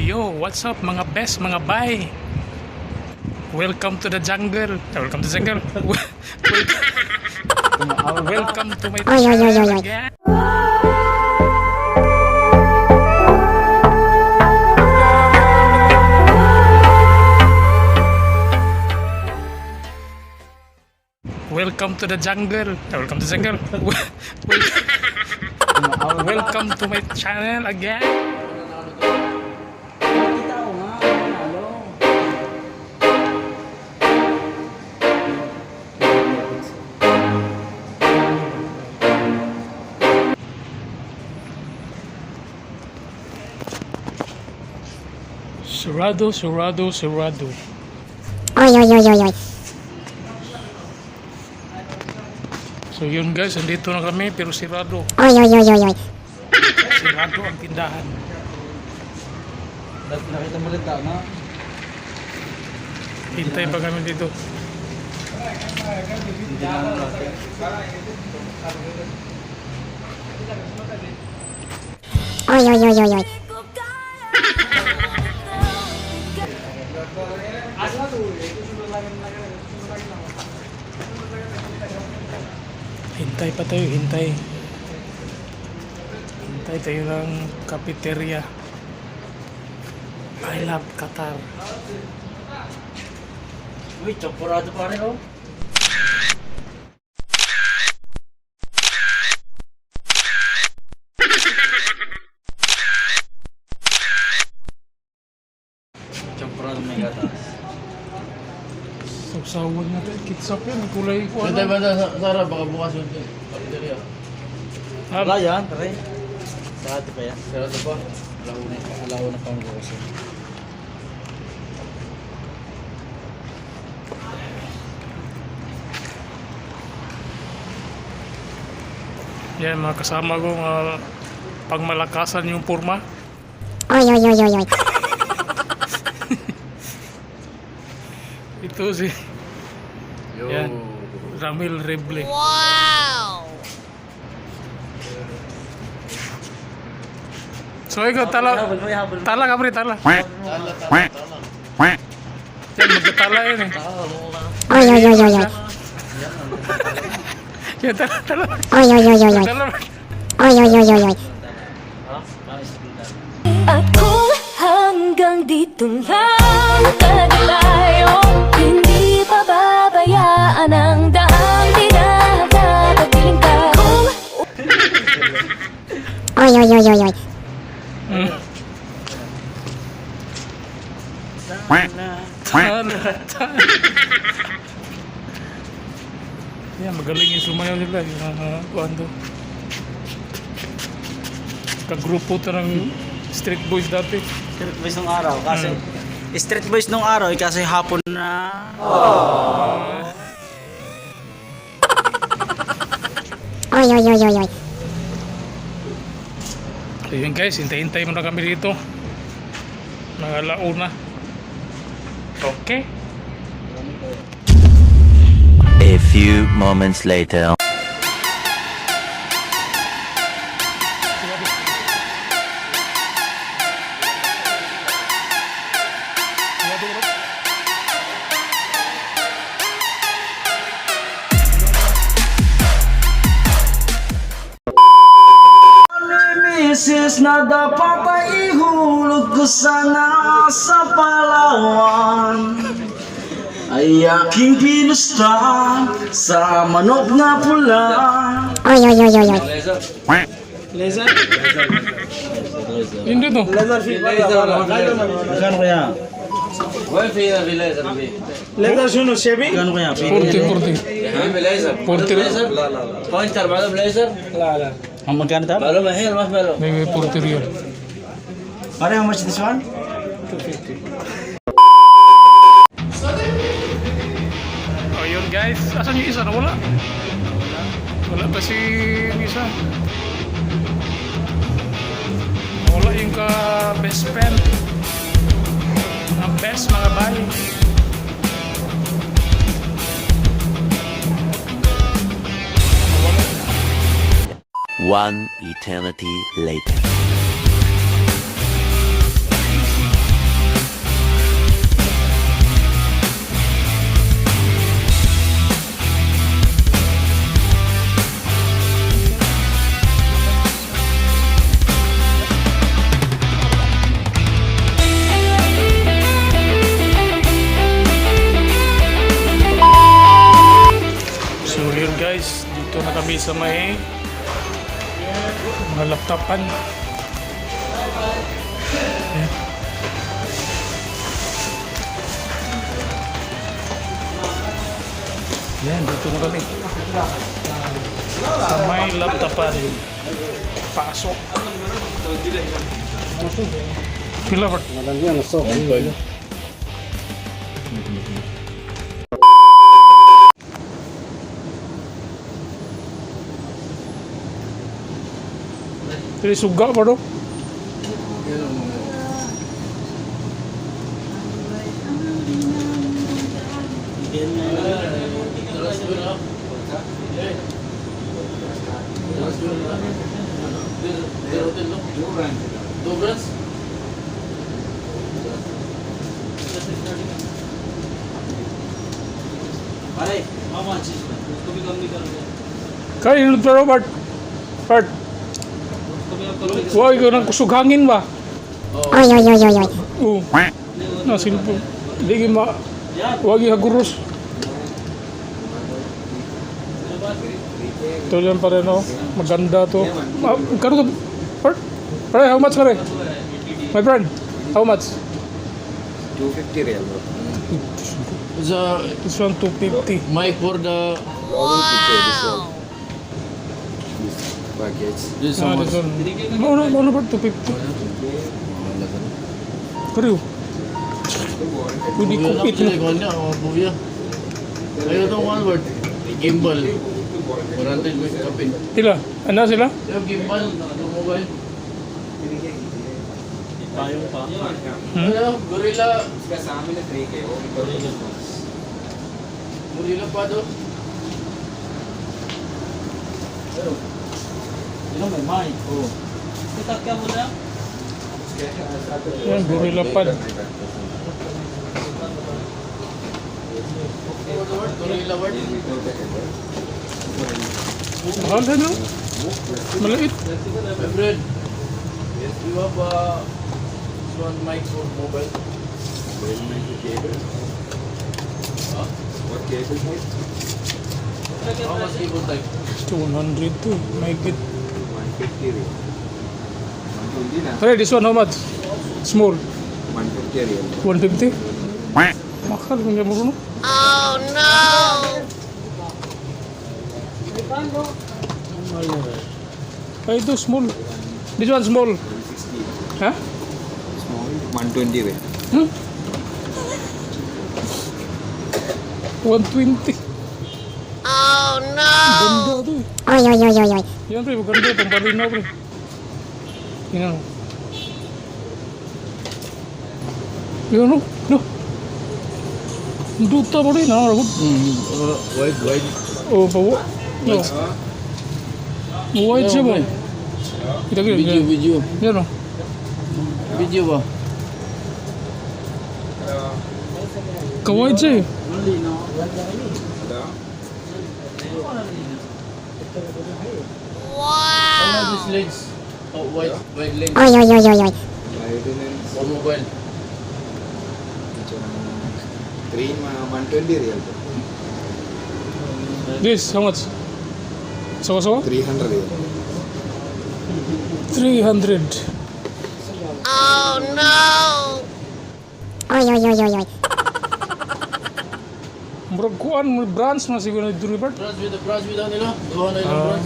Yo, what's up mga best, mga bay? Welcome to the jungle. Welcome to the jungle. Welcome to my channel again. Welcome to the jungle. Welcome to the jungle. Welcome to my channel again. Surado. Oy. So yun guys, andito na kami pero sirado. Oy. Sirado ang tindahan. Nakita mo rin tama? Hintay pa kami dito. Oy. Hintay pa tayo, hintay. Hintay tayo ng cafeteria. I love Qatar. Uy, champurado pa rin oh. Champurado may gatas. Sagsawag natin, kitsap yan, may kulay ko. Pwede ba Sara, baka bukas yun din. Pagdari Wala yan, tari. Sarado pa yan. Sarado pa. Alauna pa ang bukas yun. Yan mga kasama ko, pangmalakasan yung purma. Oy. Ito si Yo. yan, Ramil Reble. Wow. So ikaw, tala ka pre, tala. Yan, magkatala yun eh. Oy. Yan, tala. Oy. Tala. At kung hanggang dito lang tayo, hindi pababayaan ang daang pinagkakapiling ka. Oy. Yan, magaling yung sumayaw nila. Yung kuhan to. Kagrupo to ng street boys dati. Street boys nung araw kasi street boys nung araw kasi hapon na. Oy. So yun guys, hintay-hintay muna kami dito. Mga alauna. Okay. A few moments later. Misis na dapat ay ihulog ko sana sa Palawan ay aking pinusta sa manok na pula. Oy. Laser? Yun dito. Magkano kaya? Leather सुनो शेवी Magkano kaya? 40. Ang magkano tab? May 40 real. Pare, how much this one? Oh yun guys, asan yung isa? Nawala. Wala pa si yung isa. Wala yung ka best friend. Mga best mga bay. One eternity later. kami sa may mga laptopan. Ayan. Yan, dito na kami. Sa may laptopan. Pasok. Pila ba? Jadi suga pa do? Kaya yun pero Bart. Wah, ikaw nang kusog hangin ba? Oy, oy, oy, oy, oy. Oo. Nasilpo. Hindi ma... Huwag ihagurus. Ito yan pa rin, oh. Maganda to. Kano to? Pare, how much pare? My friend, how much? 250 real bro. This one 250. Mic for the package. This Ah, this one. Ano ba? 250. Kariw. Pwede kupit na. Ayaw itong one word. Gimbal. 100 with kapin. Sila? Ano sila? Yung gimbal, itong mobile. Payong pa. Ano? Gorilla. Gorilla pa do. Ano may mic? Oo. Itak ka mo na? Yan, gorilla pad. Gorilla word. Mahal din, no? Maliit. My friend, you have one mic for mobile. Huh? What cable type? How much cable type? 200 to. Make it. 150 real. 120 na. Pare, this one how much? Small. 150 real. 150? Mahal mo niya mo, no? Ay, ito small. This one small. 160. Ha? Small. 120 real. Hmm? 120. Ganda to eh. Oy, oy, oy, oy, oy. Yan pre, maganda. Pampalinaw pre. Yan o. Yan o. No. Duta mo rin ha. Wide. Oh, bawa. No. Wide siya mo. Kita kira. Video. Yan o. Video ba? Ka-wide siya eh. Wow! These legs. Oh, wide legs. Oy, oy, oy, oy, oy. For mobile. 120 real. This, how much? Sawa-sawa? 300 real. 300. Oy, oy, oy, oy, oy. Murag kuan, may branch na siguro na dito Bart. Brush with nila. Gawa na ilang brush.